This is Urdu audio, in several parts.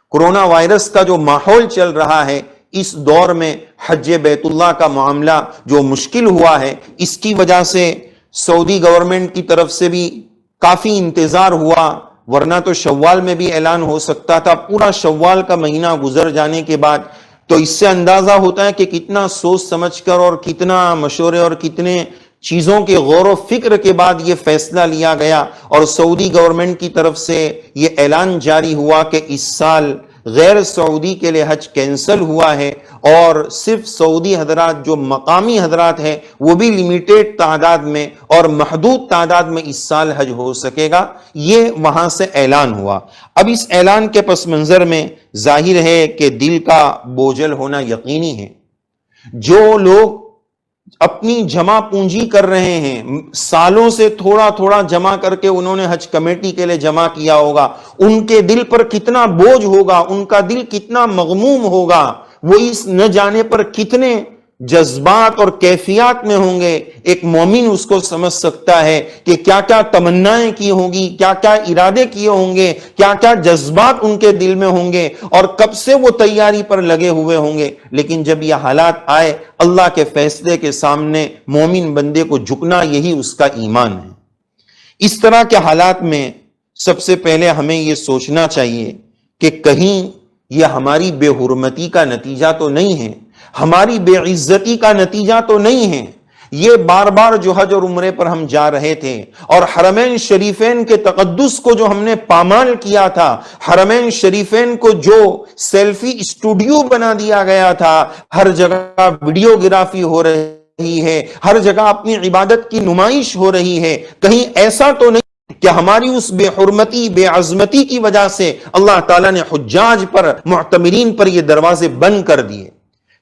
کورونا وائرس کا جو ماحول چل رہا ہے اس دور میں حج بیت اللہ کا معاملہ جو مشکل ہوا ہے، اس کی وجہ سے سعودی گورنمنٹ کی طرف سے بھی کافی انتظار ہوا، ورنہ تو شوال میں بھی اعلان ہو سکتا تھا۔ پورا شوال کا مہینہ گزر جانے کے بعد تو اس سے اندازہ ہوتا ہے کہ کتنا سوچ سمجھ کر اور کتنا مشورے اور کتنے چیزوں کے غور و فکر کے بعد یہ فیصلہ لیا گیا، اور سعودی گورنمنٹ کی طرف سے یہ اعلان جاری ہوا کہ اس سال غیر سعودی کے لیے حج کینسل ہوا ہے، اور صرف سعودی حضرات جو مقامی حضرات ہیں وہ بھی لیمیٹڈ تعداد میں اور محدود تعداد میں اس سال حج ہو سکے گا۔ یہ وہاں سے اعلان ہوا۔ اب اس اعلان کے پس منظر میں ظاہر ہے کہ دل کا بوجھل ہونا یقینی ہے۔ جو لوگ اپنی جمع پونجی کر رہے ہیں، سالوں سے تھوڑا تھوڑا جمع کر کے انہوں نے حج کمیٹی کے لیے جمع کیا ہوگا، ان کے دل پر کتنا بوجھ ہوگا، ان کا دل کتنا مغموم ہوگا، وہ اس نہ جانے پر کتنے جذبات اور کیفیات میں ہوں گے۔ ایک مومن اس کو سمجھ سکتا ہے کہ کیا کیا تمنائیں کی ہوں گی، کیا کیا ارادے کیے ہوں گے، کیا کیا جذبات ان کے دل میں ہوں گے، اور کب سے وہ تیاری پر لگے ہوئے ہوں گے۔ لیکن جب یہ حالات آئے، اللہ کے فیصلے کے سامنے مومن بندے کو جھکنا، یہی اس کا ایمان ہے۔ اس طرح کے حالات میں سب سے پہلے ہمیں یہ سوچنا چاہیے کہ کہیں یہ ہماری بے حرمتی کا نتیجہ تو نہیں ہے، ہماری بے عزتی کا نتیجہ تو نہیں ہے۔ یہ بار بار جو حج اور عمرے پر ہم جا رہے تھے، اور حرمین شریفین کے تقدس کو جو ہم نے پامال کیا تھا، حرمین شریفین کو جو سیلفی اسٹوڈیو بنا دیا گیا تھا، ہر جگہ ویڈیوگرافی ہو رہی ہے، ہر جگہ اپنی عبادت کی نمائش ہو رہی ہے، کہیں ایسا تو نہیں کہ ہماری اس بے حرمتی، بے عظمتی کی وجہ سے اللہ تعالیٰ نے حجاج پر، معتمرین پر یہ دروازے بند کر دیے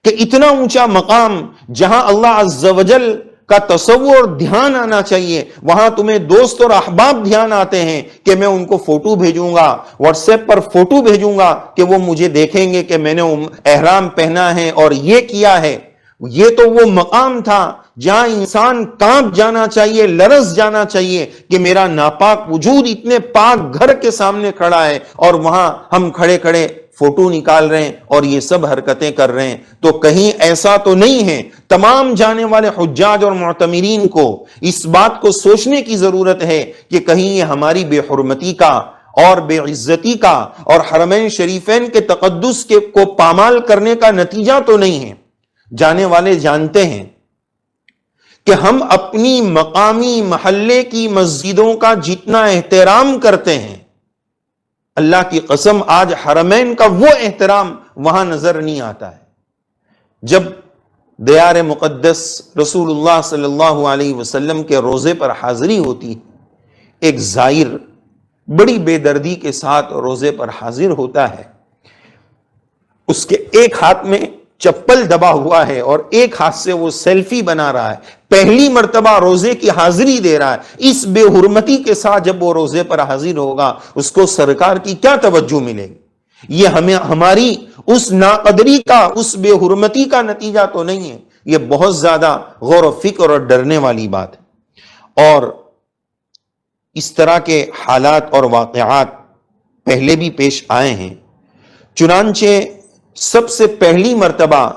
کہ اتنا اونچا مقام جہاں اللہ عز و جل کا تصور دھیان آنا چاہیے، وہاں تمہیں دوست اور احباب دھیان آتے ہیں کہ میں ان کو فوٹو بھیجوں گا، واٹس ایپ پر فوٹو بھیجوں گا کہ وہ مجھے دیکھیں گے کہ میں نے احرام پہنا ہے اور یہ کیا ہے۔ یہ تو وہ مقام تھا جہاں انسان کانپ جانا چاہیے، لرز جانا چاہیے کہ میرا ناپاک وجود اتنے پاک گھر کے سامنے کھڑا ہے، اور وہاں ہم کھڑے کھڑے فوٹو نکال رہے ہیں اور یہ سب حرکتیں کر رہے ہیں۔ تو کہیں ایسا تو نہیں ہے؟ تمام جانے والے حجاج اور معتمرین کو اس بات کو سوچنے کی ضرورت ہے کہ کہیں یہ ہماری بے حرمتی کا اور بے عزتی کا اور حرمین شریفین کے تقدس کو پامال کرنے کا نتیجہ تو نہیں ہے۔ جانے والے جانتے ہیں کہ ہم اپنی مقامی محلے کی مسجدوں کا جتنا احترام کرتے ہیں، اللہ کی قسم آج حرمین کا وہ احترام وہاں نظر نہیں آتا ہے۔ جب دیار مقدس رسول اللہ صلی اللہ علیہ وسلم کے روزے پر حاضری ہوتی، ایک زائر بڑی بے دردی کے ساتھ روزے پر حاضر ہوتا ہے، اس کے ایک ہاتھ میں چپل دبا ہوا ہے اور ایک ہاتھ سے وہ سیلفی بنا رہا ہے، پہلی مرتبہ روزے کی حاضری دے رہا ہے۔ اس بے حرمتی کے ساتھ جب وہ روزے پر حاضر ہوگا، اس کو سرکار کی کیا توجہ ملے گی؟ یہ ہماری اس ناقدری کا، اس بے حرمتی کا نتیجہ تو نہیں ہے۔ یہ بہت زیادہ غور و فکر اور ڈرنے والی بات ہے۔ اور اس طرح کے حالات اور واقعات پہلے بھی پیش آئے ہیں۔ چنانچہ سب سے پہلی مرتبہ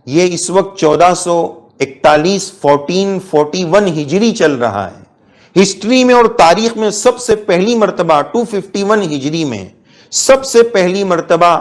یہ اس وقت 1441 1441 ہجری چل رہا ہے، ہسٹری میں اور تاریخ میں سب سے پہلی مرتبہ 251 ہجری میں سب سے پہلی مرتبہ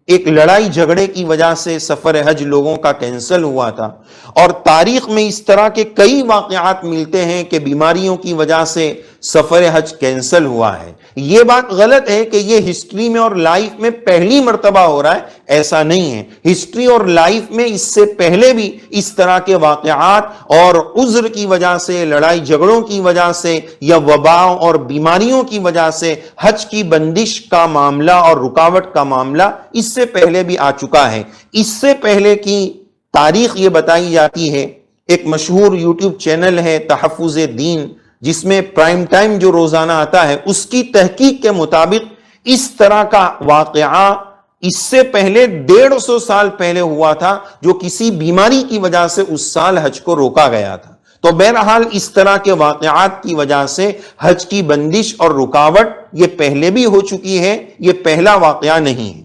ایک لڑائی جھگڑے کی وجہ سے سفر حج لوگوں کا کینسل ہوا تھا۔ اور تاریخ میں اس طرح کے کئی واقعات ملتے ہیں کہ بیماریوں کی وجہ سے سفر حج کینسل ہوا ہے۔ یہ بات غلط ہے کہ یہ ہسٹری میں اور لائف میں پہلی مرتبہ ہو رہا ہے، ایسا نہیں ہے۔ ہسٹری اور لائف میں اس سے پہلے بھی اس طرح کے واقعات اور عذر کی وجہ سے، لڑائی جھگڑوں کی وجہ سے یا وباؤں اور بیماریوں کی وجہ سے حج کی بندش کا معاملہ اور رکاوٹ کا معاملہ اس سے پہلے بھی آ چکا ہے۔ اس سے پہلے کی تاریخ یہ بتائی جاتی ہے، ایک مشہور یوٹیوب چینل ہے تحفظ-E-Deen، جس میں پرائم ٹائم جو روزانہ آتا ہے، اس کی تحقیق کے مطابق اس طرح کا واقعہ اس سے پہلے 150 سال پہلے ہوا تھا جو کسی بیماری کی وجہ سے اس سال حج کو روکا گیا تھا. تو بہرحال اس طرح کے واقعات کی وجہ سے حج کی بندش اور رکاوٹ یہ پہلے بھی ہو چکی ہے، یہ پہلا واقعہ نہیں ہے.